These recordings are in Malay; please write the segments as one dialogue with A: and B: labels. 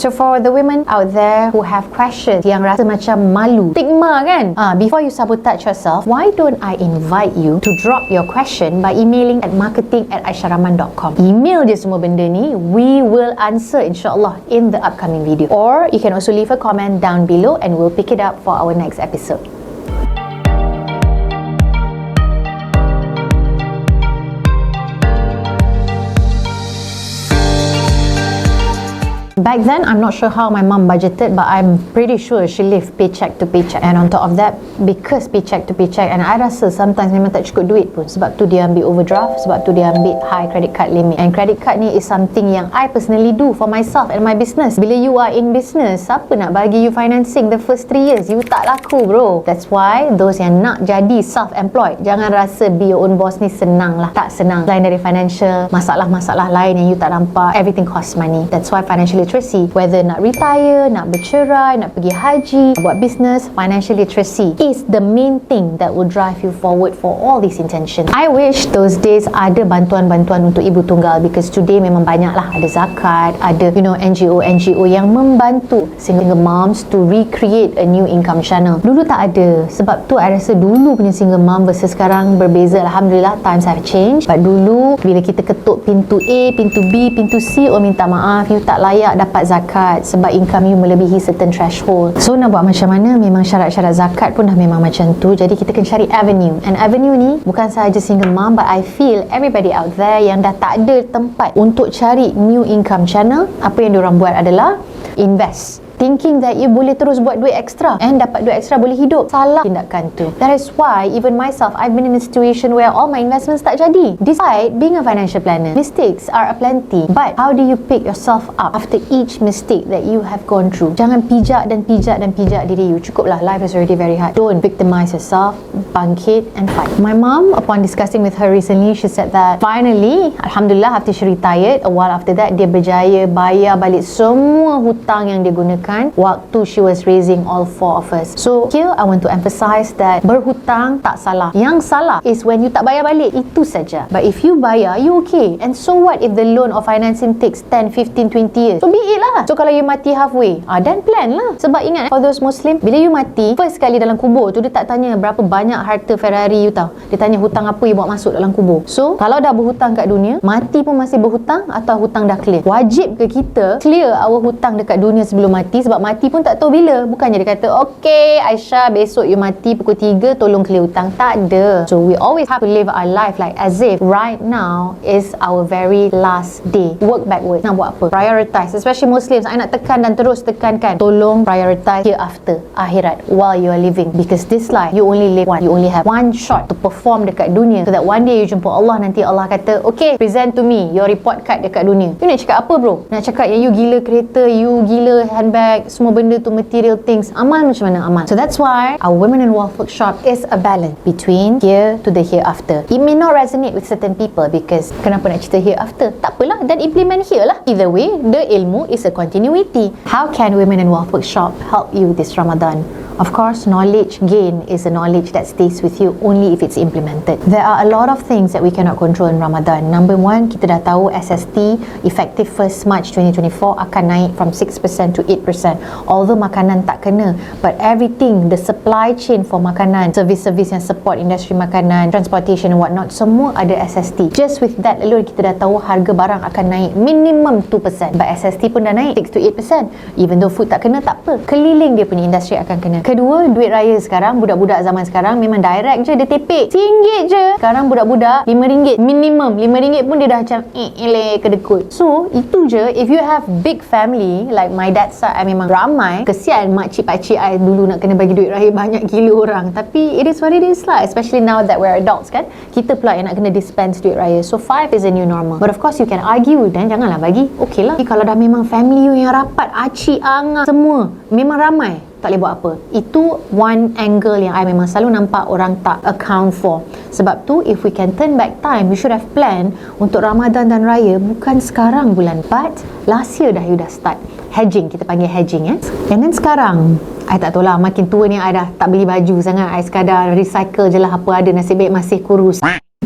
A: So for the women out there who have questions, yang rasa macam malu, stigma kan, before you sabotage yourself, why don't I invite you to drop your question by emailing at marketing@aisyahraman.com. Email je semua benda ni, we will answer insyaAllah in the upcoming video. Or you can also leave a comment down below and we'll pick it up for our next episode. Back then, I'm not sure how my mom budgeted, but I'm pretty sure she lived paycheck to paycheck. And on top of that, because paycheck to paycheck, and I rasa sometimes memang tak cukup duit pun. Sebab tu dia ambil overdraft, sebab tu dia ambil high credit card limit. And credit card ni is something yang I personally do for myself and my business. Bila you are in business, siapa nak bagi you financing the first 3 years? You tak laku, bro. That's why those yang nak jadi self-employed, jangan rasa be your own boss ni senang lah. Tak senang. Selain dari financial, masalah-masalah lain yang you tak nampak, everything costs money. That's why financial literacy, whether nak retire, nak bercerai, nak pergi haji, buat business, financial literacy is the main thing that will drive you forward for all these intentions. I wish those days ada bantuan-bantuan untuk ibu tunggal, because today memang banyak lah, ada zakat, ada NGO yang membantu single moms to recreate a new income channel. Dulu tak ada, sebab tu I rasa dulu punya single mom versus sekarang berbeza. Alhamdulillah, times have changed. But dulu bila kita ketuk pintu A, pintu B, pintu C, oh minta maaf, you tak layak dapat zakat sebab income you melebihi certain threshold. So nak buat macam mana? Memang syarat-syarat zakat pun dah memang macam tu. Jadi kita kena cari avenue. And avenue ni bukan sahaja single mom, but I feel everybody out there yang dah tak ada tempat untuk cari new income channel, apa yang diorang buat adalah invest, thinking that you boleh terus buat duit extra and dapat duit extra boleh hidup. Salah tindakan tu. That is why even myself, I've been in a situation where all my investments tak jadi. Despite being a financial planner, mistakes are aplenty. But how do you pick yourself up after each mistake that you have gone through? Jangan pijak diri you. Cukuplah, life is already very hard. Don't victimize yourself. Bangkit and fight. My mom, upon discussing with her recently, she said that finally, alhamdulillah, after she retired, a while after that, dia berjaya bayar balik semua hutang yang dia gunakan waktu she was raising all 4 of us. So here I want to emphasize that berhutang tak salah. Yang salah is when you tak bayar balik. Itu saja. But if you bayar, you okay. And so what if the loan or financing takes 10, 15, 20 years? So be it lah. So kalau you mati halfway, then plan lah. Sebab ingat, for those Muslim, bila you mati, first kali dalam kubur tu, dia tak tanya berapa banyak harta Ferrari you tahu. Dia tanya hutang apa you bawa masuk dalam kubur. So kalau dah berhutang kat dunia, mati pun masih berhutang atau hutang dah clear? Wajib ke kita clear our hutang dekat dunia sebelum mati? Sebab mati pun tak tahu bila. Bukannya dia kata, okay Aisyah, besok you mati pukul 3, tolong clear hutang. Tak ada. So we always have to live our life like as if right now is our very last day. Work backwards. Nak buat apa? Prioritize. Especially Muslims, I nak tekan dan terus tekankan, tolong prioritize hereafter, akhirat, while you are living. Because this life, you only live one. You only have one shot to perform dekat dunia, so that one day you jumpa Allah, nanti Allah kata, okay, present to me your report card dekat dunia. You nak cakap apa, bro? Nak cakap yang you gila kereta, you gila handbag, semua benda tu material things. Amal macam mana amal? So that's why our Women in Wealth Workshop is a balance between here to the hereafter. It may not resonate with certain people because kenapa nak cerita hereafter? Tak apalah, then implement here lah. Either way, the ilmu is a continuity. How can Women in Wealth Workshop help you this Ramadan? Of course, knowledge gain is a knowledge that stays with you only if it's implemented. There are a lot of things that we cannot control in Ramadan. Number one, kita dah tahu SST effective 1st March 2024 akan naik from 6% to 8%. Although makanan tak kena, but everything, the supply chain for makanan, service-service yang support industri makanan, transportation and whatnot, semua ada SST. Just with that alone, kita dah tahu harga barang akan naik minimum 2%. But SST pun dah naik 6 to 8%. Even though food tak kena, tak apa. Keliling dia punya industri akan kena. Kedua, duit raya sekarang, budak-budak zaman sekarang memang direct je, dia tepek RM1 je. Sekarang budak-budak RM5 minimum. RM5 pun dia dah macam kedekut. So itu je. If you have big family like my dad's side, I memang ramai. Kesian makcik-pakcik I dulu nak kena bagi duit raya banyak gila orang. Tapi it is what it is lah. Especially now that we're adults kan, kita pula yang nak kena dispense duit raya. So 5 is a new normal. But of course you can argue dan janganlah bagi. Okay lah. Kalau dah memang family you yang rapat, acik, angah, semua memang ramai, tak boleh buat apa. Itu one angle yang I memang selalu nampak orang tak account for. Sebab tu, if we can turn back time, we should have planned untuk Ramadan dan Raya bukan sekarang bulan 4, last year dah you dah start hedging. Kita panggil hedging and then sekarang I tak tahu lah, makin tua ni I dah tak beli baju sangat. I sekadar recycle je lah apa ada, nasib baik masih kurus.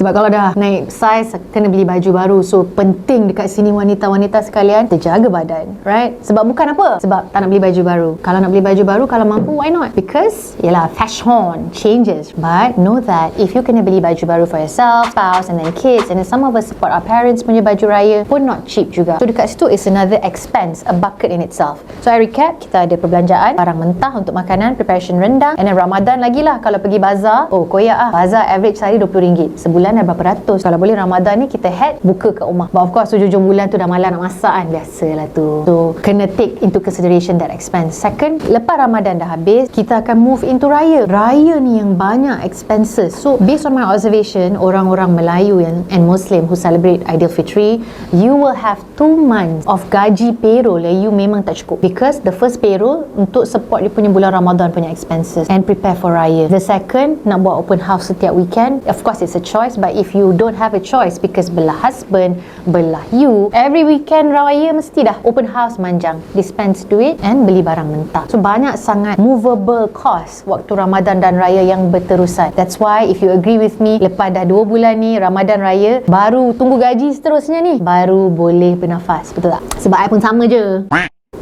A: Sebab kalau dah naik saiz, kena beli baju baru. So penting dekat sini wanita-wanita sekalian terjaga badan, right? Sebab bukan apa? Sebab tak nak beli baju baru. Kalau nak beli baju baru, kalau mampu, why not? Because yelah, fashion changes. But know that if you kena beli baju baru for yourself, spouse and then kids, and then some of us support our parents punya baju raya pun not cheap juga. So dekat situ is another expense, a bucket in itself. So I recap, kita ada perbelanjaan barang mentah untuk makanan, preparation rendang, and then Ramadan lagi lah. Kalau pergi bazar, oh koyak lah, bazar average sehari RM20, sebulan dah berapa ratus. Kalau boleh Ramadan ni kita head buka kat rumah. But of course hujung bulan tu dah malas nak masak kan, biasalah tu. So kena take into consideration that expense. Second, lepas Ramadan dah habis, kita akan move into raya. Raya ni yang banyak expenses. So based on my observation, orang-orang Melayu and Muslim who celebrate Aidilfitri, you will have 2 months of gaji payroll you memang tak cukup, because the first payroll untuk support dia punya bulan Ramadan punya expenses and prepare for raya. The second, nak buat open house setiap weekend. Of course it's a choice, but if you don't have a choice because belah husband, belah you, every weekend raya mesti dah open house manjang, dispense duit and beli barang mentah. So banyak sangat movable cost waktu Ramadan dan raya yang berterusan. That's why if you agree with me, lepas dah 2 bulan ni Ramadan raya, baru tunggu gaji seterusnya ni, baru boleh bernafas. Betul tak? Sebab I pun sama je.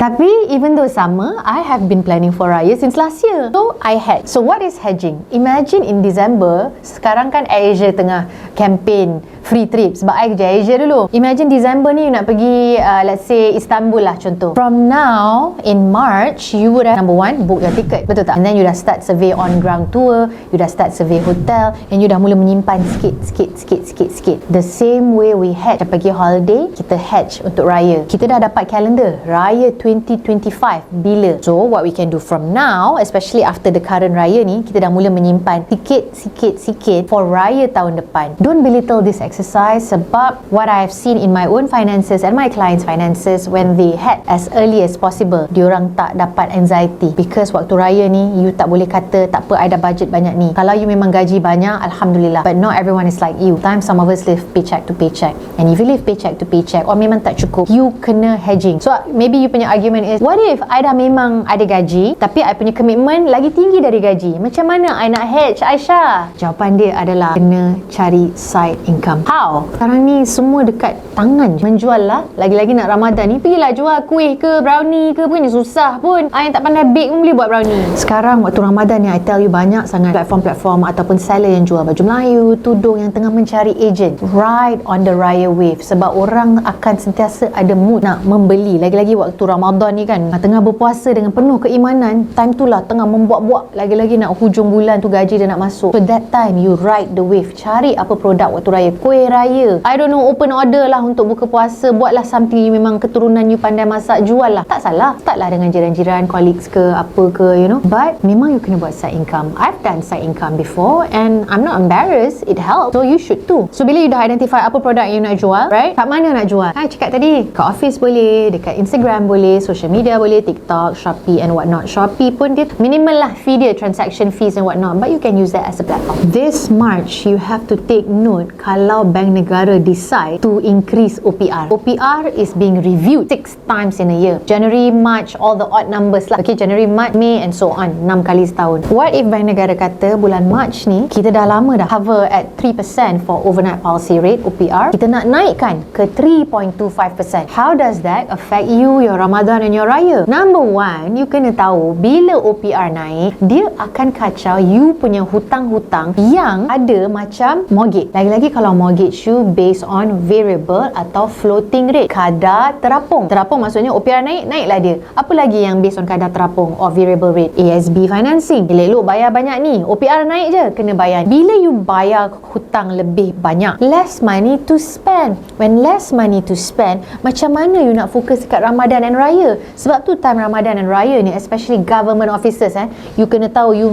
A: Tapi even though sama, I have been planning for raya since last year. So I hedge. So what is hedging? Imagine in December, sekarang kan Asia tengah campaign free trip. Sebab I kerja Asia dulu. Imagine December ni you nak pergi let's say Istanbul lah contoh. From now in March, you would have, number one, book your ticket. Betul tak? And then you dah start survey on ground tour, you dah start survey hotel, and you dah mula menyimpan sikit. The same way we hedge pergi holiday, kita hedge untuk raya. Kita dah dapat kalender raya 2025 bila. So what we can do from now, especially after the current raya ni, kita dah mula menyimpan sikit for raya tahun depan. Don't belittle this exercise, sebab what I have seen in my own finances and my clients' finances, when they had as early as possible, diorang tak dapat anxiety, because waktu raya ni you tak boleh kata tak apa, I dah budget banyak ni. Kalau you memang gaji banyak, Alhamdulillah, but not everyone is like you. Sometimes some of us live paycheck to paycheck, and if you live paycheck to paycheck or memang tak cukup, you kena hedging. So maybe you punya argument is, what if I dah memang ada gaji, tapi I punya commitment lagi tinggi dari gaji, macam mana I nak hedge, Aisyah? Jawapan dia adalah kena cari side income. How? Sekarang ni semua dekat tangan je. Menjual lah, lagi-lagi nak Ramadan ni, pergilah jual kuih ke brownie ke, bukannya susah pun. I yang tak pandai bake pun boleh buat brownie. Sekarang waktu Ramadan ni, I tell you, banyak sangat platform-platform ataupun seller yang jual baju Melayu, tudung, yang tengah mencari agent. Ride on the raya wave, sebab orang akan sentiasa ada mood nak membeli. Lagi-lagi waktu Ramadan ni kan, tengah berpuasa dengan penuh keimanan, time tu lah tengah membuat-buat, lagi-lagi nak hujung bulan tu gaji dah nak masuk. So that time you ride the wave, cari apa produk waktu raya, kuih raya, I don't know, open order lah untuk buka puasa, buatlah something you memang keturunan you pandai masak, jual lah, tak salah. Start lah dengan jiran-jiran, colleagues ke apa ke, you know, but memang you kena buat side income. I've done side income before and I'm not embarrassed, it helps, so you should too. So bila you dah identify apa produk you nak jual, right, kat mana nak jual, I cakap tadi, kat office boleh, dekat Instagram boleh, social media boleh, TikTok, Shopee and whatnot. Shopee pun dia minimal lah fee dia, transaction fees and whatnot, but you can use that as a platform. This March you have to take note, kalau Bank Negara decide to increase OPR. OPR is being reviewed 6 times in a year. January, March, all the odd numbers lah. Okay, January, March, May and so on, 6 kali setahun. What if Bank Negara kata bulan March ni, kita dah lama dah hover at 3% for overnight policy rate, OPR, kita nak naikkan ke 3.25%. How does that affect you, your Ramadan and your raya? Number one, you kena tahu, bila OPR naik, dia akan kacau you punya hutang-hutang yang ada macam mortgage. Lagi-lagi kalau mortgage you based on variable atau floating rate, kadar terapung. Terapung maksudnya OPR naik, naiklah dia. Apa lagi yang based on kadar terapung or variable rate? ASB financing, elok-elok bayar banyak ni, OPR naik je, kena bayar. Bila you bayar hutang lebih banyak, less money to spend. When less money to spend, macam mana you nak fokus dekat Ramadan and raya? Sebab tu time Ramadan dan raya ni, especially government officers, you kena tahu you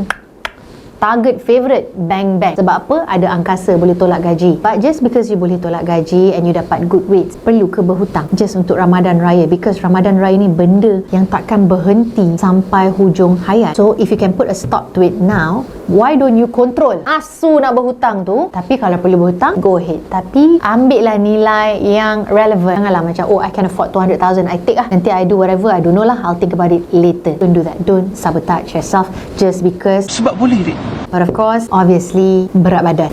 A: target favorite bank. Sebab apa? Ada angkasa boleh tolak gaji. But just because you boleh tolak gaji and you dapat good rates, perlu ke berhutang just untuk Ramadan Raya? Because Ramadan Raya ni benda yang takkan berhenti sampai hujung hayat. So if you can put a stop to it now, why don't you control asu nak berhutang tu? Tapi kalau perlu berhutang, go ahead. Tapi ambil lah nilai yang relevant. Janganlah macam, oh I can afford 200,000, I take lah, nanti I do whatever, I don't know lah, I'll think about it later. Don't do that. Don't sabotage yourself just because.
B: Sebab boleh dek.
A: But of course, obviously, berat badan.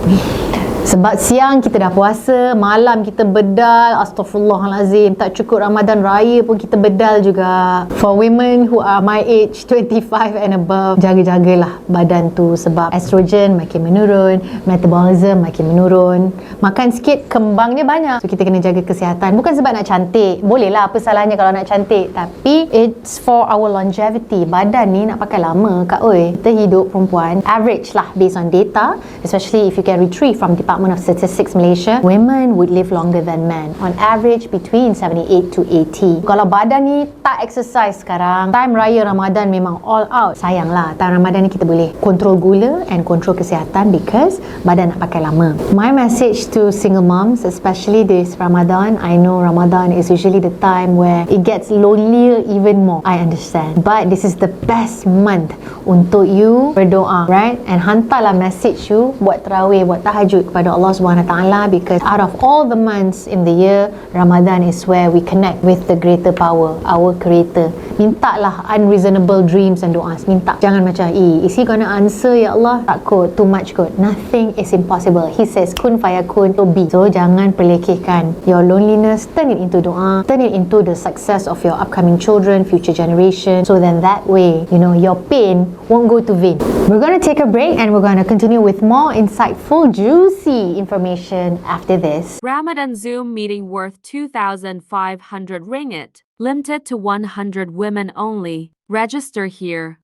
A: Sebab siang kita dah puasa, malam kita bedal, astaghfirullahalazim, tak cukup Ramadan Raya pun kita bedal juga. For women who are my age, 25 and above, jaga-jagalah badan tu sebab estrogen makin menurun, metabolism makin menurun. Makan sikit, kembangnya banyak. So kita kena jaga kesihatan. Bukan sebab nak cantik, boleh lah, apa salahnya kalau nak cantik, tapi it's for our longevity. Badan ni nak pakai lama kak oi. Kita hidup perempuan, average lah based on data, especially if you can retrieve from Department of Statistics Malaysia, women would live longer than men, on average between 78 to 80. Kalau badan ni tak exercise sekarang, time raya Ramadan memang all out. Sayanglah, time Ramadan ni kita boleh kontrol gula and kontrol kesihatan because badan nak pakai lama. My message to single moms, especially this Ramadan, I know Ramadan is usually the time where it gets lonelier even more. I understand. But this is the best month untuk you berdoa, right? And hantarlah message you buat tarawih, buat tahajud kepada Allah Subhanahu Wa Taala, because out of all the months in the year, Ramadan is where we connect with the greater power, our creator. Mintalah unreasonable dreams and du'as. Minta. Jangan macam, is he gonna answer ya Allah? Tak kot, too much kot. Nothing is impossible. He says, kun fayakun, to be. So, jangan pelekehkan your loneliness. Turn it into du'a. Turn it into the success of your upcoming children, future generation. So then that way, you know, your pain won't go to vain. We're gonna take a break and we're gonna continue with more insightful, juicy information after this.
B: Ramadan Zoom meeting worth 2,500 ringgit. Limited to 100 women only. Register here.